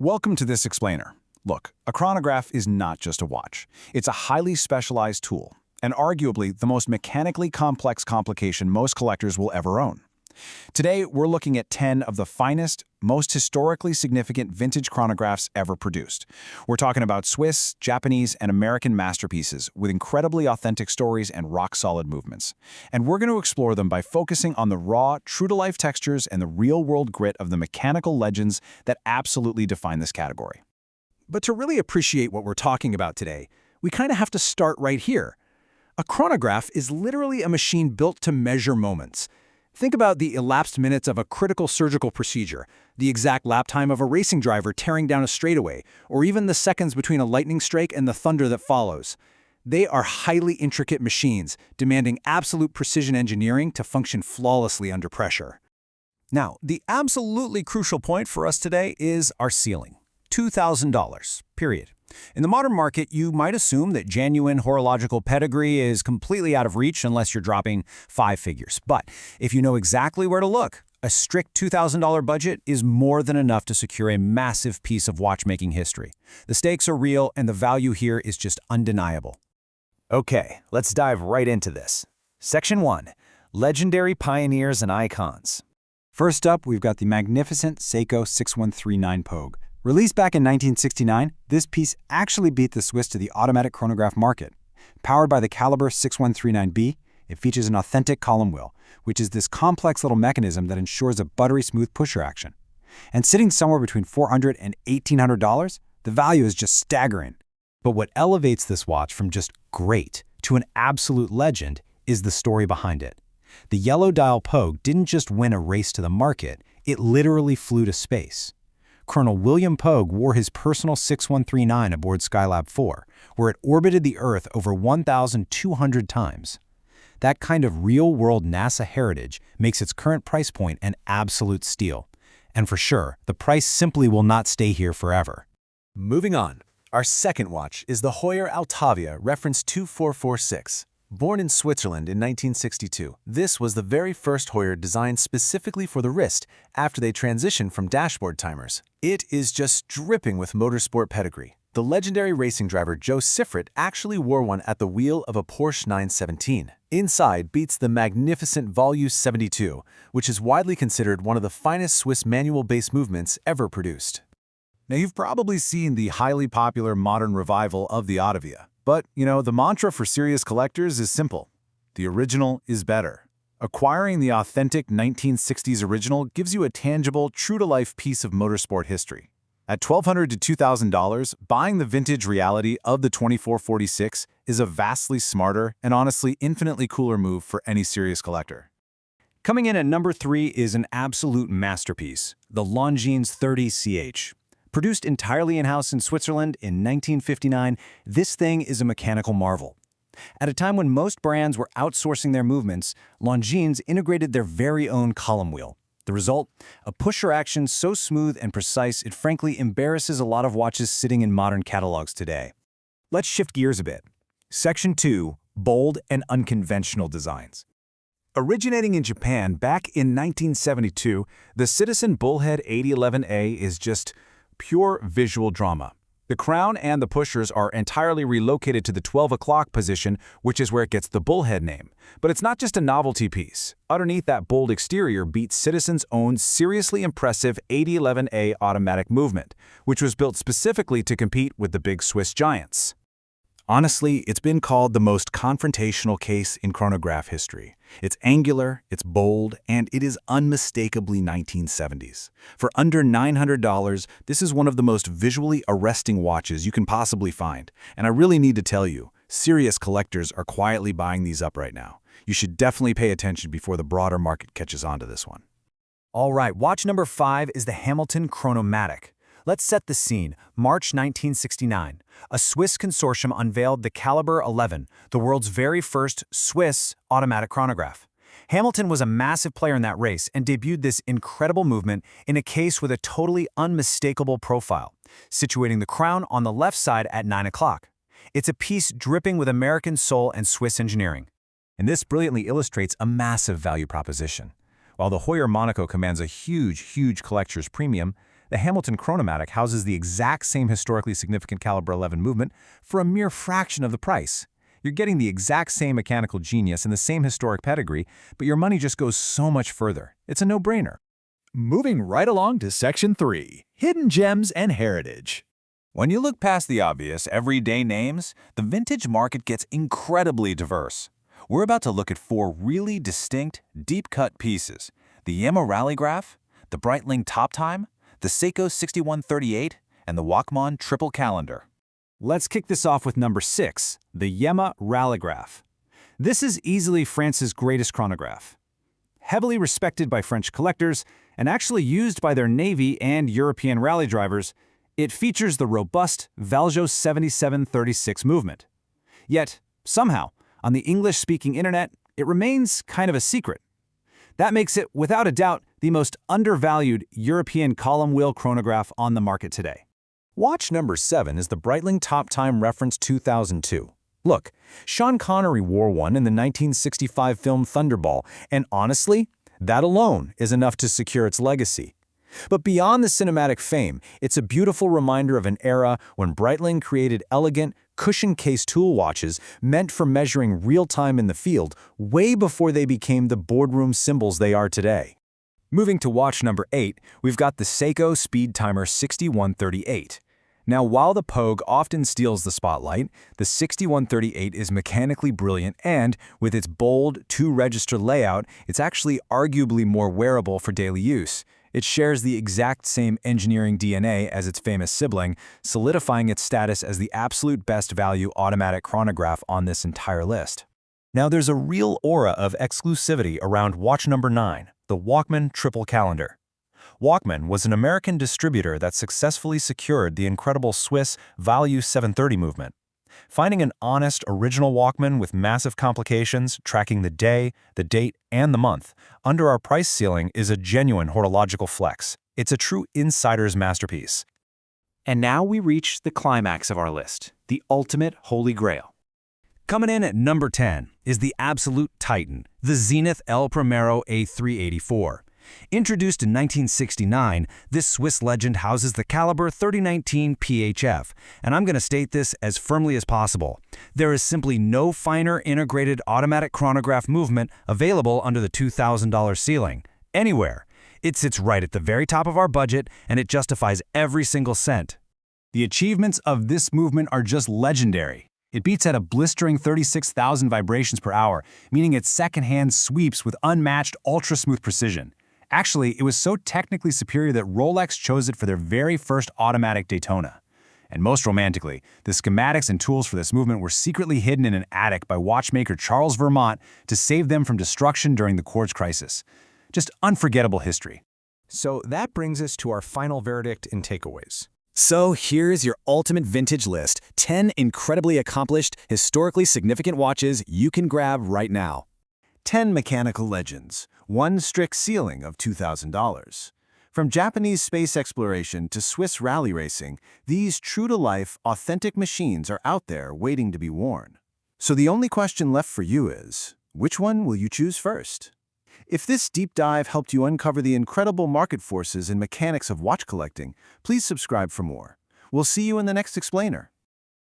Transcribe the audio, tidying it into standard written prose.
Welcome to this explainer. Look, a chronograph is not just a watch. It's a highly specialized tool, and arguably the most mechanically complex complication most collectors will ever own. Today, we're looking at 10 of the finest, most historically significant vintage chronographs ever produced. We're talking about Swiss, Japanese, and American masterpieces with incredibly authentic stories and rock-solid movements. And we're going to explore them by focusing on the raw, true-to-life textures and the real-world grit of the mechanical legends that absolutely define this category. But to really appreciate what we're talking about today, we kind of have to start right here. A chronograph is literally a machine built to measure moments. Think about the elapsed minutes of a critical surgical procedure, the exact lap time of a racing driver tearing down a straightaway, or even the seconds between a lightning strike and the thunder that follows. They are highly intricate machines, demanding absolute precision engineering to function flawlessly under pressure. Now, the absolutely crucial point for us today is our ceiling. $2,000, period. In the modern market, you might assume that genuine horological pedigree is completely out of reach unless you're dropping 5 figures. But if you know exactly where to look, a strict $2,000 budget is more than enough to secure a massive piece of watchmaking history. The stakes are real, and the value here is just undeniable. Okay, let's dive right into this. Section 1. Legendary Pioneers and Icons. First up, we've got the magnificent Seiko 6139 Pogue. Released back in 1969, this piece actually beat the Swiss to the automatic chronograph market. Powered by the caliber 6139B, it features an authentic column wheel, which is this complex little mechanism that ensures a buttery smooth pusher action. And sitting somewhere between $400 and $1,800, the value is just staggering. But what elevates this watch from just great to an absolute legend is the story behind it. The yellow dial Pogue didn't just win a race to the market, it literally flew to space. Colonel William Pogue wore his personal 6139 aboard Skylab 4, where it orbited the Earth over 1,200 times. That kind of real-world NASA heritage makes its current price point an absolute steal. And for sure, the price simply will not stay here forever. Moving on, our second watch is the Heuer Autavia reference 2446. Born in Switzerland in 1962, this was the very first Heuer designed specifically for the wrist after they transitioned from dashboard timers. It is just dripping with motorsport pedigree. The legendary racing driver Joe Siffert actually wore one at the wheel of a Porsche 917. Inside beats the magnificent Volus 72, which is widely considered one of the finest Swiss manual-based movements ever produced. Now, you've probably seen the highly popular modern revival of the Autavia. But, the mantra for serious collectors is simple. The original is better. Acquiring the authentic 1960s original gives you a tangible, true-to-life piece of motorsport history. At $1,200 to $2,000, buying the vintage reality of the 2446 is a vastly smarter and honestly infinitely cooler move for any serious collector. Coming in at number 3 is an absolute masterpiece, the Longines 30CH. Produced entirely in-house in Switzerland in 1959, this thing is a mechanical marvel. At a time when most brands were outsourcing their movements, Longines integrated their very own column wheel. The result? A pusher action so smooth and precise it frankly embarrasses a lot of watches sitting in modern catalogs today. Let's shift gears a bit. Section 2. Bold and unconventional designs. Originating in Japan back in 1972, the Citizen Bullhead 8011A is just pure visual drama. The crown and the pushers are entirely relocated to the 12 o'clock position, which is where it gets the Bullhead name. But it's not just a novelty piece. Underneath that bold exterior beats Citizen's own seriously impressive 8011A automatic movement, which was built specifically to compete with the big Swiss giants. Honestly, it's been called the most confrontational case in chronograph history. It's angular, it's bold, and it is unmistakably 1970s. For under $900, this is one of the most visually arresting watches you can possibly find. And I really need to tell you, serious collectors are quietly buying these up right now. You should definitely pay attention before the broader market catches on to this one. All right, watch number 5 is the Hamilton Chrono-Matic. Let's set the scene. March 1969. A Swiss consortium unveiled the Caliber 11, the world's very first Swiss automatic chronograph. Hamilton was a massive player in that race and debuted this incredible movement in a case with a totally unmistakable profile, situating the crown on the left side at 9 o'clock. It's a piece dripping with American soul and Swiss engineering. And this brilliantly illustrates a massive value proposition. While the Heuer Monaco commands a huge collector's premium, The Hamilton Chrono-Matic houses the exact same historically significant caliber 11 movement for a mere fraction of the price. You're getting the exact same mechanical genius and the same historic pedigree, but your money just goes so much further. It's a no-brainer. Moving right along to Section 3, Hidden Gems and Heritage. When you look past the obvious, everyday names, the vintage market gets incredibly diverse. We're about to look at 4 really distinct, deep-cut pieces: the Heuer Rallygraph, the Breitling Top Time, the Seiko 6138, and the Wachmann Triple Calendar. Let's kick this off with number 6, the Heuer Rallygraph. This is easily France's greatest chronograph. Heavily respected by French collectors and actually used by their Navy and European rally drivers, it features the robust Valjoux 7736 movement. Yet, somehow, on the English-speaking internet, it remains kind of a secret. That makes it, without a doubt, the most undervalued European column wheel chronograph on the market today. Watch number 7 is the Breitling Top Time Reference 2002. Look, Sean Connery wore one in the 1965 film Thunderball, and honestly, that alone is enough to secure its legacy. But beyond the cinematic fame, it's a beautiful reminder of an era when Breitling created elegant, cushion-case tool watches meant for measuring real time in the field way before they became the boardroom symbols they are today. Moving to watch number 8, we've got the Seiko Speed Timer 6138. Now, while the Pogue often steals the spotlight, the 6138 is mechanically brilliant and, with its bold, 2-register layout, it's actually arguably more wearable for daily use. It shares the exact same engineering DNA as its famous sibling, solidifying its status as the absolute best value automatic chronograph on this entire list. Now there's a real aura of exclusivity around watch number 9, the Wachmann Triple Calendar. Wachmann was an American distributor that successfully secured the incredible Swiss Value 730 movement. Finding an honest, original Wachmann with massive complications, tracking the day, the date, and the month, under our price ceiling is a genuine horological flex. It's a true insider's masterpiece. And now we reach the climax of our list, the ultimate holy grail. Coming in at number 10 is the absolute titan, the Zenith El Primero A384. Introduced in 1969, this Swiss legend houses the caliber 3019 PHF, and I'm going to state this as firmly as possible. There is simply no finer integrated automatic chronograph movement available under the $2,000 ceiling, anywhere. It sits right at the very top of our budget, and it justifies every single cent. The achievements of this movement are just legendary. It beats at a blistering 36,000 vibrations per hour, meaning its second-hand sweeps with unmatched ultra-smooth precision. Actually, it was so technically superior that Rolex chose it for their very first automatic Daytona. And most romantically, the schematics and tools for this movement were secretly hidden in an attic by watchmaker Charles Vermont to save them from destruction during the quartz crisis. Just unforgettable history. So that brings us to our final verdict and takeaways. So here's your ultimate vintage list, 10 incredibly accomplished, historically significant watches you can grab right now. 10 mechanical legends, one strict ceiling of $2,000. From Japanese space exploration to Swiss rally racing, these true-to-life, authentic machines are out there waiting to be worn. So the only question left for you is, which one will you choose first? If this deep dive helped you uncover the incredible market forces and mechanics of watch collecting, please subscribe for more. We'll see you in the next explainer.